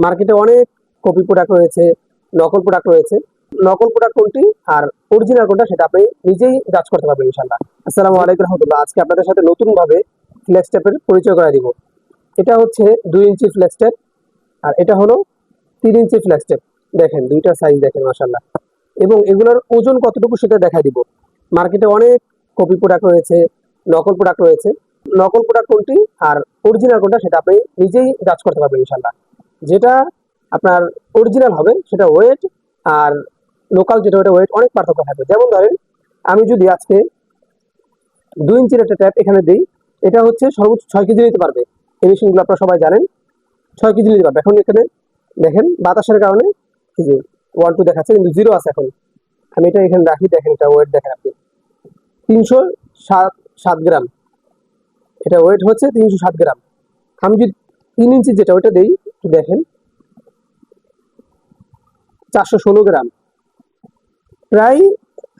মার্কেটে অনেক copy product রয়েছে, নকল প্রোডাক্ট রয়েছে। নকল প্রোডাক্ট কোনটি আর অরিজিনাল কোনটা সেটা আপনি নিজেই জাজ করতে পারবেন ইনশাআল্লাহ। আসসালামু আলাইকুম রহমতুল্লাহ। আজকে আপনাদের সাথে নতুন ভাবে ফ্লেক্স ট্যাপের পরিচয় করায় দিব। এটা হচ্ছে 2 ইঞ্চি ফ্লেক্স ট্যাপ আর এটা হলো 3 ইঞ্চি ফ্লেক্স ট্যাপ। দেখেন দুইটা সাইজ দেখেন মাশাআল্লাহ। এবং এগুলোর ওজন কতটুকু সেটা দেখাই দিব। মার্কেটে অনেক কপি প্রোডাক্ট রয়েছে, নকল প্রোডাক্ট রয়েছে। নকল প্রোডাক্ট কোনটি আর অরিজিনাল কোনটা সেটা আপনি নিজেই জাজ করতে পারবেন ইনশাআল্লাহ। যেটা আপনার অরিজিনাল হবে সেটা ওয়েট আর লোকাল যেটা ওটা ওয়েট অনেক পার্থক্য থাকবে। যেমন ধরেন আমি যদি আজকে 2 ইঞ্চির একটা ট্যাপ এখানে দিই, এটা হচ্ছে সর্বোচ্চ 6 কেজি নিতে পারবে। এই মেশিনগুলো আপনারা সবাই জানেন 6 কেজি নিতে পারবে। এখন এখানে দেখেন বাতাসের কারণে এই যে 1 2 দেখাচ্ছে কিন্তু 0 আছে। এখন আমি এটা এখানে রাখি, দেখেন এটা ওয়েট দেখেন আপনি 307 গ্রাম। এটা ওয়েট হচ্ছে 307 গ্রাম। আমি যদি 3 ইঞ্চি যেটা ওইটা দেই দেখেন 416 গ্রাম, প্রায়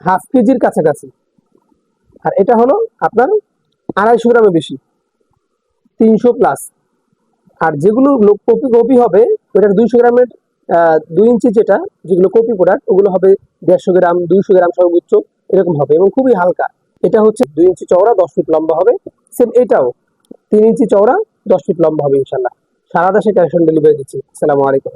হাফ কেজির কাছাকাছি। আর এটা হলো আপনার 250 গ্রামের বেশি, 300 প্লাস। আর যেগুলো কপি কপি হবে ওটার 200 গ্রামের 2 ইঞ্চি যেটা যেগুলো কপি প্রোডাক্ট ওগুলো হবে 150 গ্রাম 200 গ্রাম সর্বোচ্চ এরকম হবে এবং খুবই হালকা। এটা হচ্ছে 2 ইঞ্চি চওড়া 10 ফিট লম্বা হবে। সেম এটাও 3 ইঞ্চি চওড়া 10 ফিট লম্বা হবে ইনশাল্লাহ। সারা দেশে ক্যাশ অন ডেলিভারি দিচ্ছি। আসসালামু আলাইকুম।